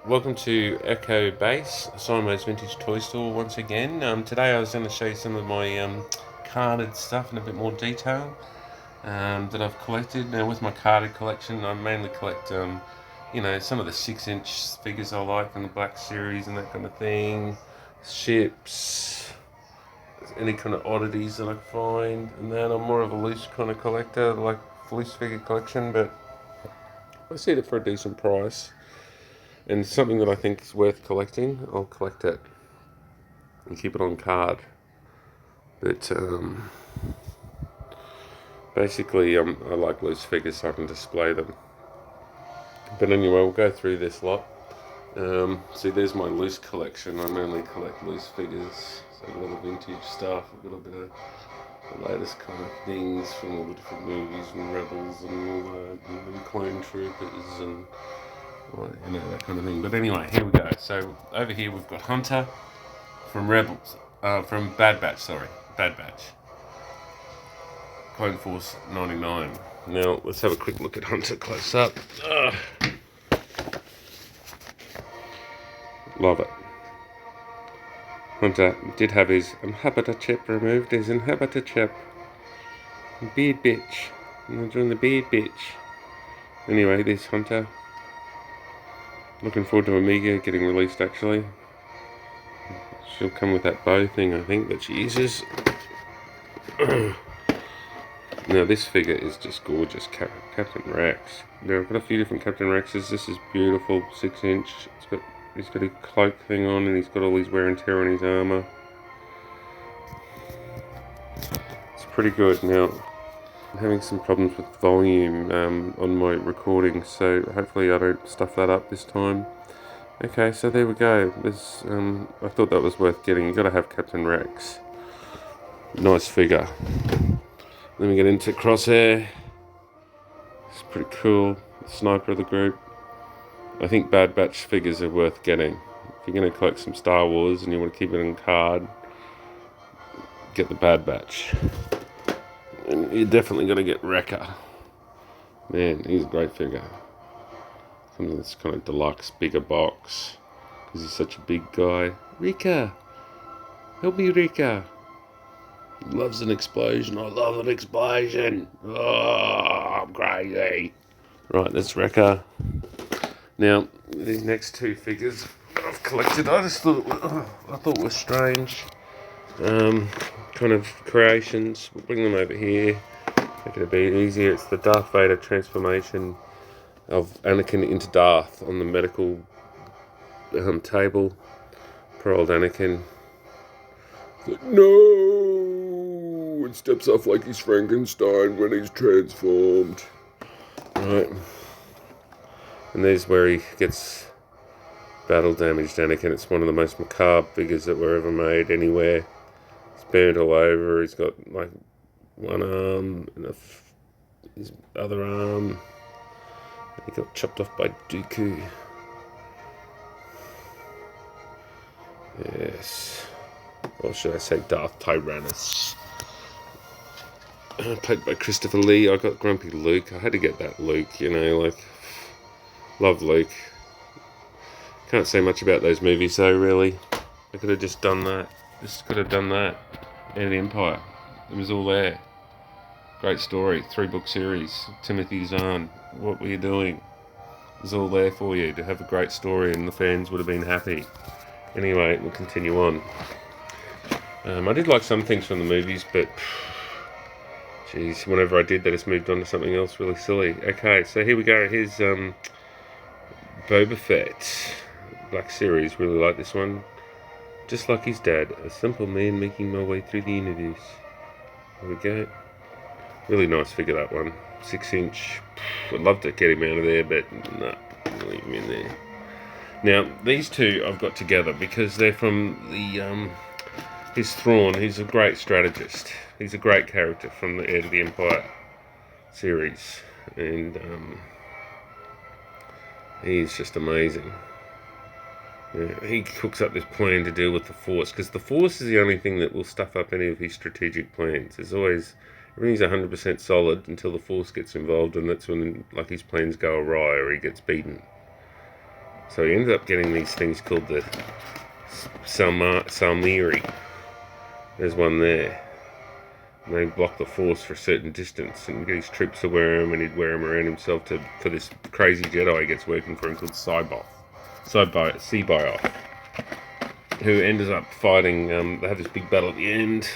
Welcome to Echo Base, Simon's Vintage Toy Store once again. Today I was going to show you some of my carded stuff in a bit more detail that I've collected. Now with my carded collection, I mainly collect, some of the 6-inch figures I like in the Black Series and that kind of thing. Ships, any kind of oddities that I find. And then I'm more of a loose kind of collector, like loose figure collection, but I see it for a decent price. And something that I think is worth collecting, I'll collect it and keep it on card. But basically, I like loose figures so I can display them. But anyway, we'll go through this lot. See, there's my loose collection. I mainly collect loose figures. So I've got all the vintage stuff. I've got a bit of the latest kind of things from all the different movies and Rebels and all that, and Clone Troopers and that kind of thing. But anyway, here we go. So over here we've got Hunter from Rebels, from Bad Batch. Bad Batch. Clone Force 99. Now let's have a quick look at Hunter close up. Love it. Hunter did have his inhabitor chip removed. His inhabitor chip. Beard bitch. I'm doing the beard bitch. Anyway, this Hunter. Looking forward to Amiga getting released actually. She'll come with that bow thing, I think, that she uses. Now this figure is just gorgeous, Captain Rex. Now I've got a few different Captain Rexes. This is beautiful, 6-inch. He's got a cloak thing on, and he's got all his wear and tear on his armor. It's pretty good. Now I'm having some problems with volume on my recording, so hopefully I don't stuff that up this time. Okay, so there we go. I thought that was worth getting. You got to have Captain Rex. Nice figure. Then we get into Crosshair. It's pretty cool. Sniper of the group. I think Bad Batch figures are worth getting. If you're going to collect some Star Wars and you want to keep it on card, get the Bad Batch. And you're definitely going to get Wrecker. Man, he's a great figure. Comes in this kind of deluxe, bigger box. Because he's such a big guy. Rika! Help me, Rika! He loves an explosion. I love an explosion. Oh, I'm crazy. Right, that's Wrecker. Now, these next two figures I've collected, I thought were strange. Kind of creations. We'll bring them over here. Make it a bit easier. It's the Darth Vader transformation of Anakin into Darth on the medical table. Poor old Anakin. Like, no! And steps off like he's Frankenstein when he's transformed. Right. And there's where he gets battle damaged Anakin. It's one of the most macabre figures that were ever made anywhere. It's burnt all over. He's got like one arm and his other arm. He got chopped off by Dooku. Yes. Or should I say Darth Tyrannus. Played by Christopher Lee. I got Grumpy Luke. I had to get that Luke, love Luke. Can't say much about those movies though, really. I could have just done that. Head of the Empire. It was all there. Great story. 3-book series. Timothy Zahn. What were you doing? It was all there for you to have a great story, and the fans would have been happy. Anyway, we'll continue on. I did like some things from the movies, but geez, whenever I did, they just moved on to something else really silly. Okay, so here we go. Here's Boba Fet. Black Series. Really like this one. Just like his dad, a simple man making my way through the universe. There we go. Really nice figure, that one. 6-inch. I'd love to get him out of there, but no, leave him in there. Now, these two I've got together because they're from the his Thrawn. He's a great strategist. He's a great character from the Heir to the Empire series, and he's just amazing. Yeah, he cooks up this plan to deal with the Force, because the Force is the only thing that will stuff up any of his strategic plans. There's always, everything's 100% solid until the Force gets involved, and that's when his plans go awry or he gets beaten. So he ended up getting these things called the Salmiri. There's one there. And they block the force for a certain distance, and get his troops to wear him, and he'd wear him around himself for this crazy Jedi he gets working for him called Seaboth, who ends up fighting. They have this big battle at the end.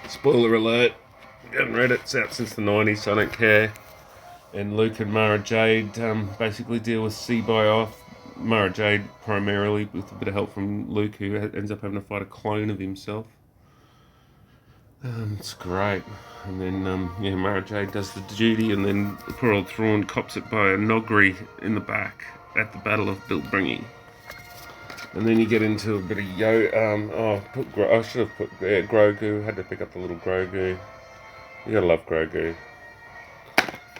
Spoiler alert. I haven't read it. It's out since the 90s, so I don't care. And Luke and Mara Jade basically deal with Seaboth. Mara Jade primarily, with a bit of help from Luke, who ends up having to fight a clone of himself. It's great. And then, Mara Jade does the duty, and then poor old Thrawn cops it by a Nogri in the back at the Battle of Bilbringi. And then you get into a bit of I should have put Grogu. Had to pick up the little Grogu. You gotta love Grogu.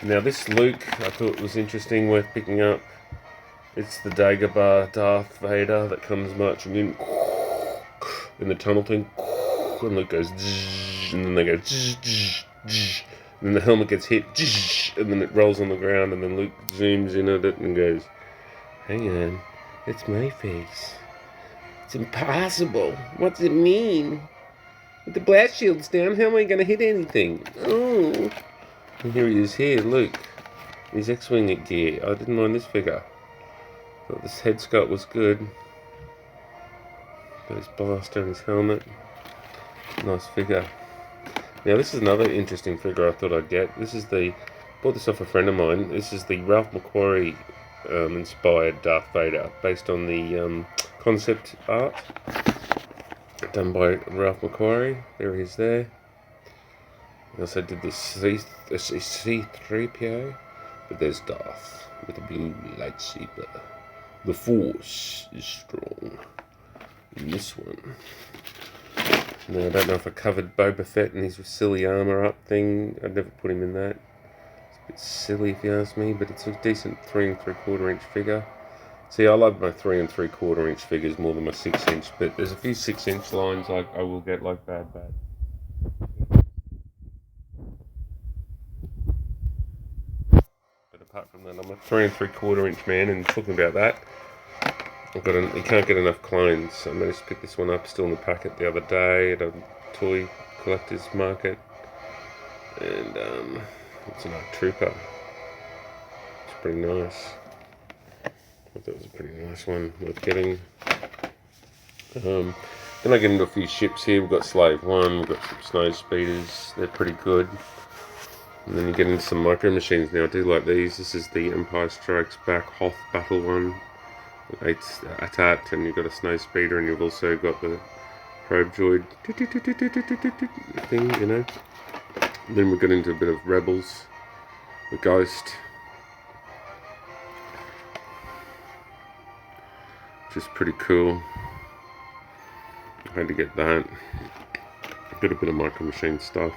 Now this Luke, I thought was interesting, worth picking up. It's the Dagobah Darth Vader that comes marching in the tunnel thing. And Luke goes, and then they go, and then the helmet gets hit, and then it rolls on the ground, and then Luke zooms in at it and goes, hang on, it's my face. It's impossible. What's it mean? With the blast shields down, how am I going to hit anything? Oh. And here he is here, Luke. His X-Wing gear. I didn't mind this figure. Thought this head sculpt was good. Got his blaster and his helmet. Nice figure. Now this is another interesting figure I thought I'd get. Bought this off a friend of mine. This is the Ralph McQuarrie inspired Darth Vader, based on the concept art done by Ralph McQuarrie. There he is there. I also did this C-3PO, but there's Darth with a blue lightsaber. The Force is strong in this one. Now, I don't know if I covered Boba Fet and his silly armour up thing. I'd never put him in that. It's a bit silly if you ask me, but it's a decent 3 3/4 inch figure. See, I love my 3 3/4 inch figures more than my 6 inch, but there's a few 6 inch lines I will get like bad. But apart from that, I'm a 3 3/4 inch man, and talking about that, you can't get enough clones. I managed to pick this one up, still in the packet the other day at a toy collector's market, and it's an Arc Trooper. It's pretty nice. I thought that was a pretty nice one, worth getting. Then I get into a few ships here. We've got Slave 1, we've got some Snow Speeders, they're pretty good. And then you get into some micro machines now. I do like these. This is the Empire Strikes Back Hoth Battle one. 8 AT-AT, and you've got a Snow Speeder, and you've also got the Probe Droid thing, you know. And then we get into a bit of Rebels, the Ghost, which is pretty cool. I had to get that. Got a bit of Micro Machine stuff.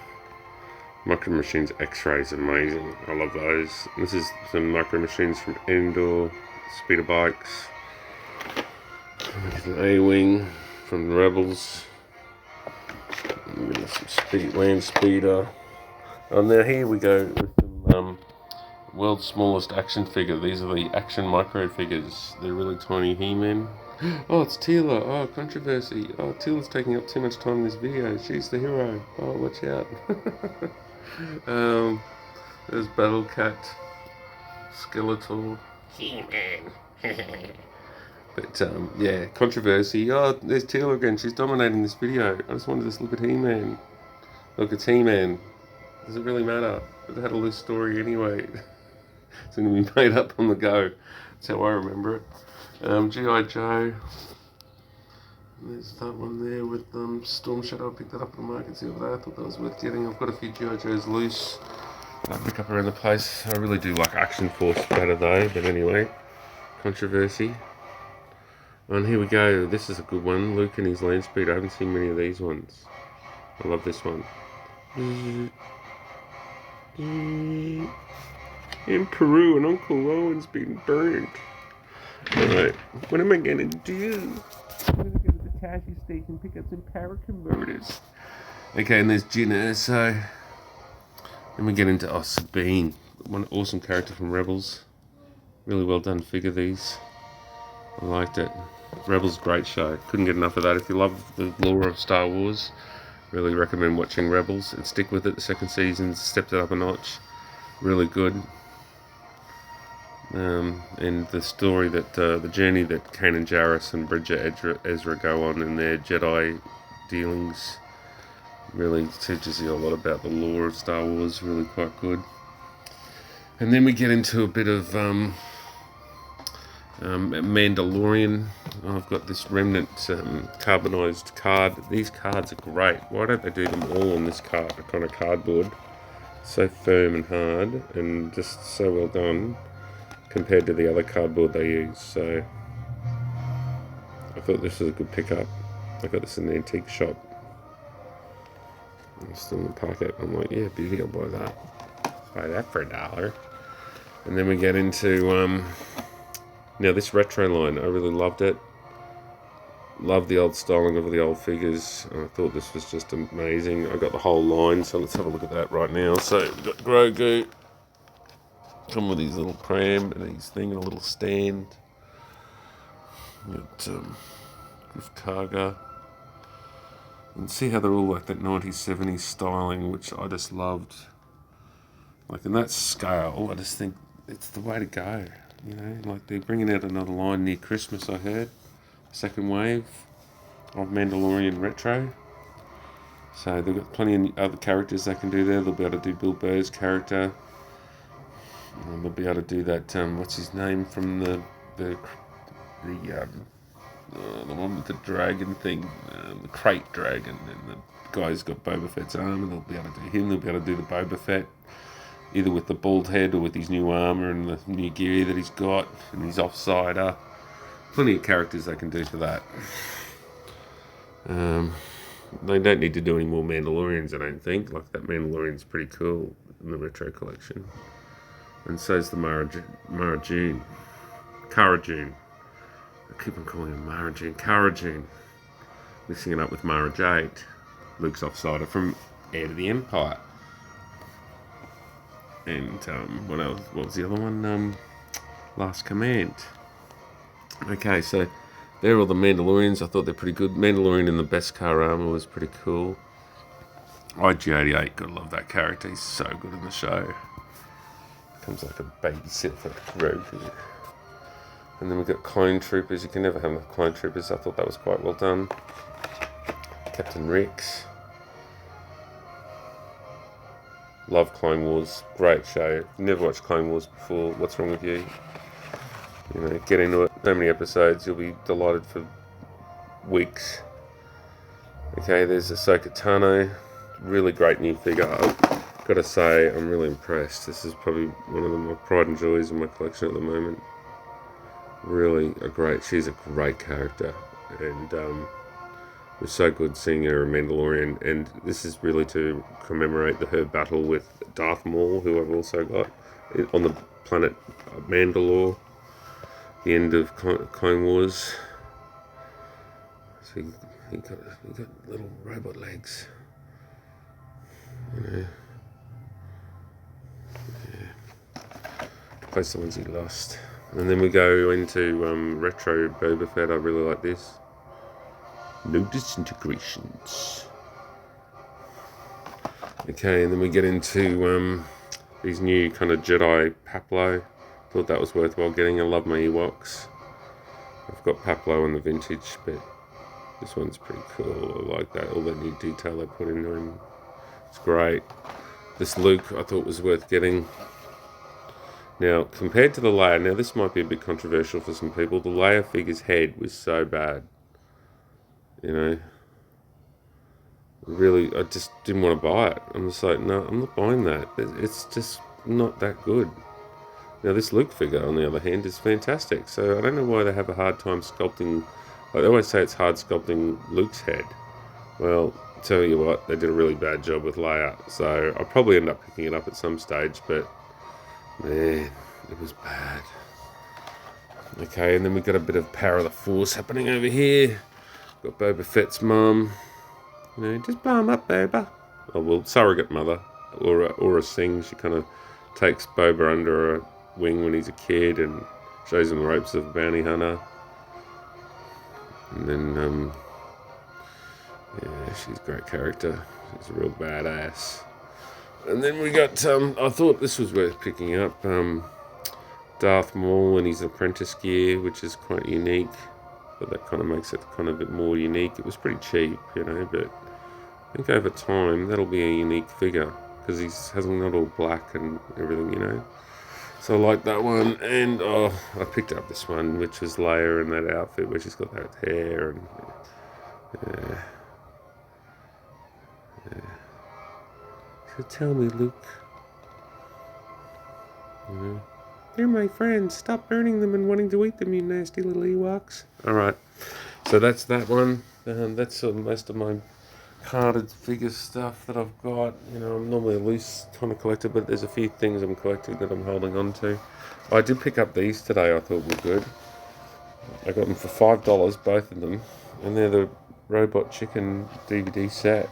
Micro Machines X-Ray's amazing. I love those. And this is some Micro Machines from Endor, Speeder Bikes. An A-Wing from the Rebels. Some Land Speeder. And now here we go with some world's smallest action figure. These are the action micro figures. They're really tiny He-Man. Oh, it's Teela. Oh, controversy. Oh, Teela's taking up too much time in this video. She's the hero. Oh, watch out. There's Battle Cat, Skeletor, He-Man. But yeah, controversy. Oh, there's Teela again. She's dominating this video. I just wanted to look at He-Man. Look, it's He-Man. Does it really matter? It had a loose story anyway. It's going to be made up on the go. That's how I remember it. G.I. Joe. There's that one there with Storm Shadow. I picked that up at the market the other day. I thought that was worth getting. I've got a few G.I. Joes loose. I pick up around the place. I really do like Action Force better though. But anyway, controversy. And here we go. This is a good one. Luke and his Land Speeder. I haven't seen many of these ones. I love this one. In Peru, and Uncle Owen's been burned. Alright, what am I gonna do? I'm gonna go to the Tashi station, pick up some power converters. Okay, and there's Jyn Erso. Then we get into Sabine, one awesome character from Rebels. Really well done figure, these. I liked it. Rebels, great show. Couldn't get enough of that. If you love the lore of Star Wars, really recommend watching Rebels and stick with it. The second season stepped it up a notch. Really good. And the story that the journey that Kanan Jarrus and Bridget Ezra go on in their Jedi dealings really teaches you a lot about the lore of Star Wars. Really quite good. And then we get into a bit of Mandalorian. I've got this remnant carbonized card. These cards are great. Why don't they do them all on this kind of cardboard? So firm and hard, and just so well done compared to the other cardboard they use. So I thought this was a good pickup. I got this in the antique shop. I'm still in the pocket. I'm like, yeah, beauty, I'll buy that. Buy that for $1. And then we get into now this retro line. I really loved it. Love the old styling of the old figures. I thought this was just amazing. I got the whole line, so let's have a look at that right now. So we've got Grogu. Come with his little pram and his thing and a little stand. We've got Griff Karga. And see how they're all like that 1970s styling, which I just loved. Like in that scale, I just think it's the way to go. You know, like they're bringing out another line near Christmas, I heard. Second wave of Mandalorian retro. So they've got plenty of other characters they can do there. They'll be able to do Bill Burr's character. They'll be able to do that. What's his name from the one with the dragon thing, the crate dragon, and the guy's got Boba Fett's armor. They'll be able to do him. They'll be able to do the Boba Fett, either with the bald head or with his new armor and the new gear that he's got and his offsider. Plenty of characters they can do for that. They don't need to do any more Mandalorians, I don't think. Like that Mandalorian's pretty cool in the retro collection. And so's the Mara June. Cara June. I keep on calling her Mara June. Cara June. Mixing it up with Mara Jade. Luke's offsider from Heir to the Empire. And what else? What was the other one? Last Command. Okay, so they're all the Mandalorians. I thought they're pretty good. Mandalorian in the best car armor was pretty cool. IG-88, gotta love that character. He's so good in the show. Becomes like a babysitter for Grogu. And then we've got Clone Troopers. You can never have enough Clone Troopers. I thought that was quite well done. Captain Rex. Love Clone Wars. Great show. Never watched Clone Wars before. What's wrong with you? You know, get into it. So many episodes. You'll be delighted for weeks. Okay, there's Ahsoka Tano. Really great new figure. I've got to say, I'm really impressed. This is probably one of my pride and joys in my collection at the moment. Really she's a great character. And it was so good seeing her in Mandalorian. And this is really to commemorate her battle with Darth Maul, who I've also got on the planet Mandalore. The end of Clone Wars. So he got little robot legs. You know. Yeah. Replace the ones he lost. And then we go into retro Boba Fett. I really like this. No disintegrations. Okay, and then we get into these new kind of Jedi Paplo. Thought that was worthwhile getting. I love my Ewoks. I've got Paplo in the vintage, but this one's pretty cool. I like that. All that new detail they put into him. It's great. This Luke I thought was worth getting. Now, compared to the Leia, now this might be a bit controversial for some people. The Leia figure's head was so bad. You know. Really, I just didn't want to buy it. I'm just like, no, I'm not buying that. It's just not that good. Now, this Luke figure, on the other hand, is fantastic. So I don't know why they have a hard time sculpting. Like they always say it's hard sculpting Luke's head. Well, tell you what, they did a really bad job with Leia. So I'll probably end up picking it up at some stage, but man, it was bad. Okay, and then we've got a bit of Power of the Force happening over here. Got Boba Fett's mum. You know, just balm up, Boba. Oh, well, surrogate mother. Or a Singh. She kind of takes Boba under her wing when he's a kid and shows him the ropes of a bounty hunter. And then, yeah, she's a great character. She's a real badass. And then we got, I thought this was worth picking up, Darth Maul and his apprentice gear, which is quite unique. But that kind of makes it kind of a bit more unique. It was pretty cheap, you know, but I think over time that'll be a unique figure because he hasn't got all black and everything, you know. So I like that one, and I picked up this one, which was Leia in that outfit where she's got that hair and yeah. So tell me, Luke. You know, they're my friends. Stop burning them and wanting to eat them, you nasty little Ewoks. All right, so that's that one. That's most of my carded figure stuff that I've got. You know, I'm normally a loose kind of collector, but there's a few things I'm collecting that I'm holding on to. I did pick up these today. I thought were good. I got them for $5, both of them, and they're the Robot Chicken DVD set.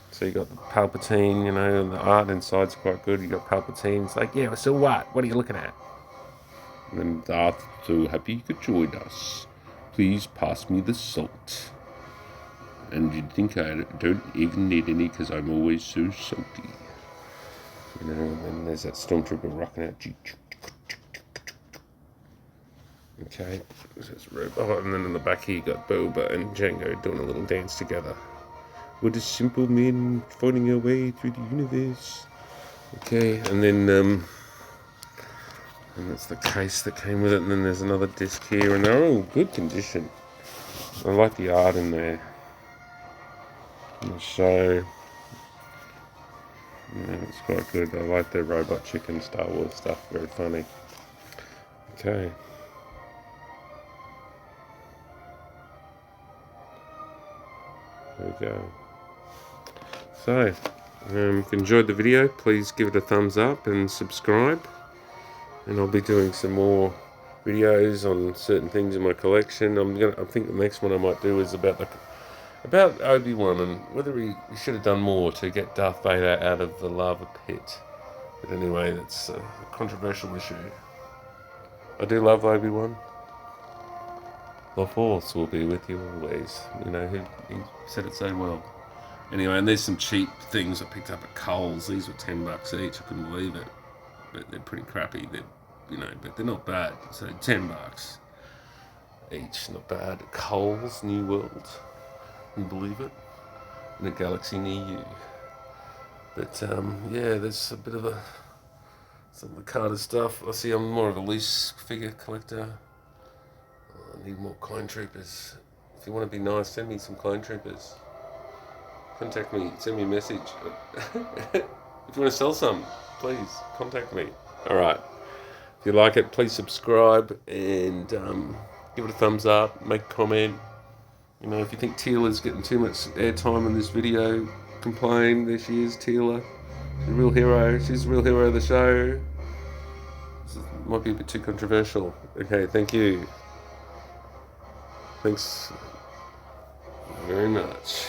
So you got the Palpatine, you know, and the art inside's quite good. You got Palpatine. It's like, yeah, so what? What are you looking at? And then Darth, so happy you could join us. Please pass me the salt. And you'd think I don't even need any because I'm always so salty. You know, and then there's that Stormtrooper rocking out. Okay, there's Robot. And then in the back here you got Boba and Jango doing a little dance together. We're just simple men finding our way through the universe. Okay, and then and that's the case that came with it. And then there's another disc here, and they're all good condition. I like the art in there. So, yeah, it's quite good. I like the Robot Chicken Star Wars stuff. Very funny. Okay. There we go. So, if you enjoyed the video, please give it a thumbs up and subscribe. And I'll be doing some more videos on certain things in my collection. I think the next one I might do is about Obi-Wan and whether he should have done more to get Darth Vader out of the lava pit. But anyway, that's a controversial issue. I do love Obi-Wan. The Force will be with you always. You know, he said it so well. Anyway, and there's some cheap things I picked up at Coles. These were $10 each. I couldn't believe it. But they're pretty crappy. But they're not bad. So $10 each, not bad. Coles, New World. Can you believe it? In a galaxy near you. But yeah, there's a bit of some of the carded stuff. I see I'm more of a loose figure collector. I need more clone troopers. If you want to be nice, send me some clone troopers. Contact me, send me a message. If you want to sell some, please contact me. Alright, if you like it, please subscribe and give it a thumbs up, make a comment. You know, if you think Teela's getting too much airtime in this video, complain. There she is, Teela. She's a real hero. She's the real hero of the show. This might be a bit too controversial. Okay, thank you. Thanks very much.